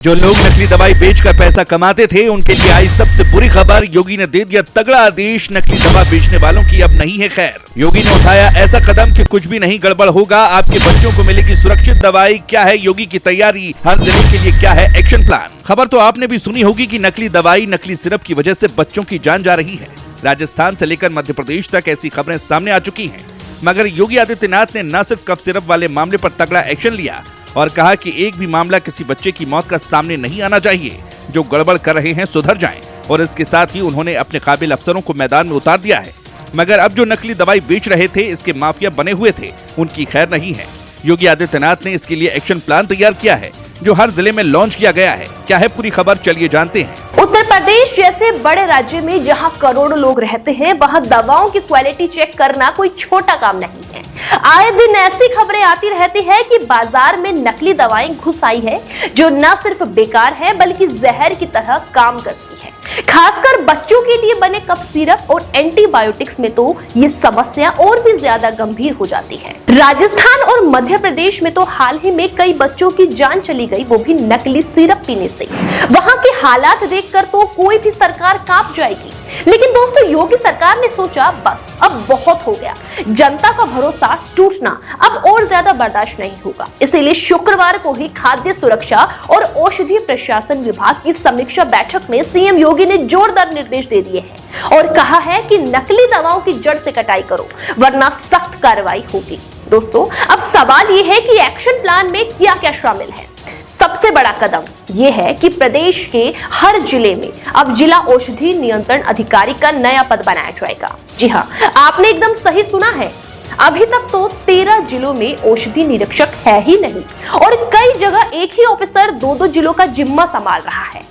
जो लोग नकली दवाई बेचकर पैसा कमाते थे उनके लिए आई सबसे बुरी खबर। योगी ने दे दिया तगड़ा आदेश, नकली दवा बेचने वालों की अब नहीं है खैर। योगी ने उठाया ऐसा कदम कि कुछ भी नहीं गड़बड़ होगा, आपके बच्चों को मिलेगी सुरक्षित दवाई। क्या है योगी की तैयारी, हर जिले के लिए क्या है एक्शन प्लान। खबर तो आपने भी सुनी होगी कि नकली दवाई, नकली सिरप की वजह से बच्चों की जान जा रही है। राजस्थान से लेकर मध्य प्रदेश तक ऐसी खबरें सामने आ चुकी हैं, मगर योगी आदित्यनाथ ने न सिर्फ कफ सिरप वाले मामले पर तगड़ा एक्शन लिया और कहा कि एक भी मामला किसी बच्चे की मौत का सामने नहीं आना चाहिए। जो गड़बड़ कर रहे हैं सुधर जाएं। और इसके साथ ही उन्होंने अपने काबिल अफसरों को मैदान में उतार दिया है। मगर अब जो नकली दवाई बेच रहे थे, इसके माफिया बने हुए थे, उनकी खैर नहीं है। योगी आदित्यनाथ ने इसके लिए एक्शन प्लान तैयार किया है, जो हर जिले में लॉन्च किया गया है। क्या है पूरी खबर, चलिए जानते हैं। उत्तर प्रदेश जैसे बड़े राज्य में जहां करोड़ों लोग रहते हैं, वहां दवाओं की क्वालिटी चेक करना कोई छोटा काम नहीं है। आए दिन ऐसी खबरें आती रहती है कि बाजार में नकली दवाएं घुस आई है, जो न सिर्फ बेकार है बल्कि जहर की तरह काम करती है। खासकर बच्चों के लिए बने कफ सिरप और एंटीबायोटिक्स में तो ये समस्या और भी ज्यादा गंभीर हो जाती है। राजस्थान और मध्य प्रदेश में तो हाल ही में कई बच्चों की जान चली गई, वो भी नकली सिरप पीने से। वहां के हालात देखकर तो कोई भी सरकार कांप जाएगी। लेकिन दोस्तों, योगी सरकार ने सोचा बस अब बहुत हो गया, जनता का भरोसा टूटना अब और ज्यादा बर्दाश्त नहीं होगा। इसीलिए शुक्रवार को ही खाद्य सुरक्षा और औषधि प्रशासन विभाग की समीक्षा बैठक में सीएम योगी ने जोरदार निर्देश दे दिए हैं और कहा है कि नकली दवाओं की जड़ से कटाई करो, वरना सख्त कार्रवाई होगी। दोस्तों, अब सवाल ये है कि एक्शन प्लान में क्या क्या शामिल है। सबसे बड़ा कदम यह है कि प्रदेश के हर जिले में अब जिला औषधि नियंत्रण अधिकारी का नया पद बनाया जाएगा। जी हाँ, आपने एकदम सही सुना है। अभी तक तो 13 जिलों में औषधि निरीक्षक है ही नहीं और कई जगह एक ही ऑफिसर दो जिलों का जिम्मा संभाल रहा है।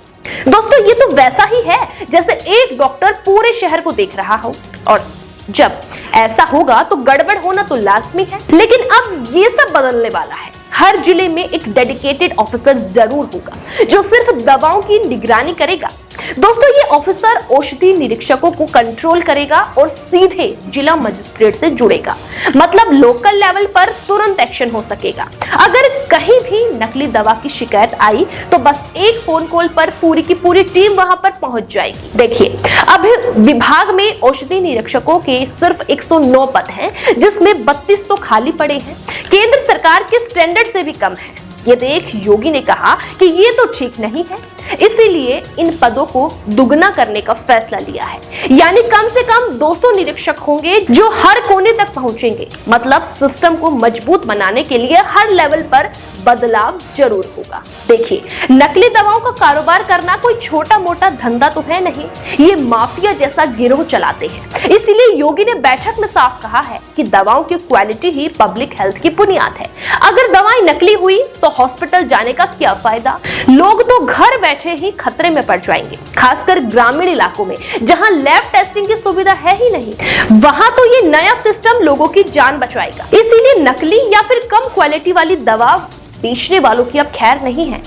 दोस्तों, ये तो वैसा ही है जैसे एक डॉक्टर पूरे शहर को देख रहा हो, और जब ऐसा होगा तो गड़बड़ होना तो लाजमी है। लेकिन अब ये सब बदलने वाला है। हर जिले में एक डेडिकेटेड ऑफिसर जरूर होगा जो सिर्फ दवाओं की निगरानी करेगा। दोस्तों, ये ऑफिसर औषधि निरीक्षकों को कंट्रोल करेगा और सीधे जिला मजिस्ट्रेट से जुड़ेगा। मतलब लोकल लेवल पर तुरंत एक्शन हो सकेगा। अगर कहीं भी नकली दवा की शिकायत आई तो बस एक फोन कॉल पर पूरी की पूरी टीम वहां पर पहुंच जाएगी। देखिए, अभी विभाग में औषधि निरीक्षकों के सिर्फ 109 पद हैं, जिसमें 32 तो खाली पड़े हैं। केंद्र सरकार के स्टैंडर्ड से भी कम है। ये देख योगी ने कहा कि ये तो ठीक नहीं है, इसीलिए इन पदों को दुगना करने का फैसला लिया है। यानी कम से कम 200 निरीक्षक होंगे जो हर कोने तक पहुंचेंगे। मतलब सिस्टम को मजबूत बनाने के लिए हर लेवल पर बदलाव जरूर होगा। देखिए, नकली दवाओं का कारोबार करना कोई छोटा मोटा धंधा तो है नहीं, ये माफिया जैसा गिरोह चलाते हैं। इसीलिए योगी ने बैठक में साफ कहा है कि दवाओं की क्वालिटी ही पब्लिक हेल्थ की बुनियाद है। अगर दवाएं नकली हुई तो हॉस्पिटल जाने का क्या फायदा। लोग तो घर बैठे ही खतरे में पड़ जाएंगे, खासकर ग्रामीण इलाकों में जहां लैब टेस्टिंग की सुविधा है ही नहीं। वहां तो ये नया सिस्टम लोगों की जान बचाएगा। इसीलिए नकली या फिर कम क्वालिटी वाली दवा बेचने वालों की अब खैर नहीं है।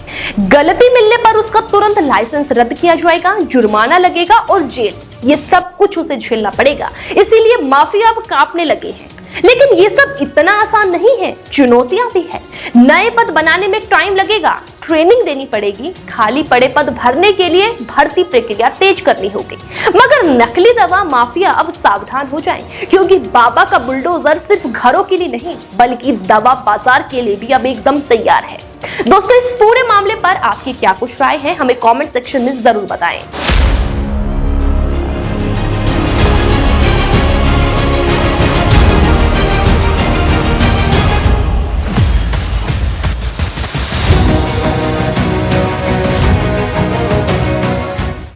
गलती मिलने पर उसका तुरंत लाइसेंस रद्द किया जाएगा, जुर्माना लगेगा और जेल, ये सब कुछ उसे झेलना पड़ेगा। इसीलिए माफिया अब कांपने लगे हैं। लेकिन ये सब इतना आसान नहीं है, चुनौतियां भी है। नए पद बनाने में टाइम लगेगा, ट्रेनिंग देनी पड़ेगी, खाली पड़े पद भरने के लिए भर्ती प्रक्रिया तेज करनी होगी। मगर नकली दवा माफिया अब सावधान हो जाएं, क्योंकि बाबा का बुलडोजर सिर्फ घरों के लिए नहीं बल्कि दवा बाजार के लिए भी अब एकदम तैयार है। दोस्तों, इस पूरे मामले पर आपकी क्या कुछ राय है, हमें कमेंट सेक्शन में जरूर बताएं।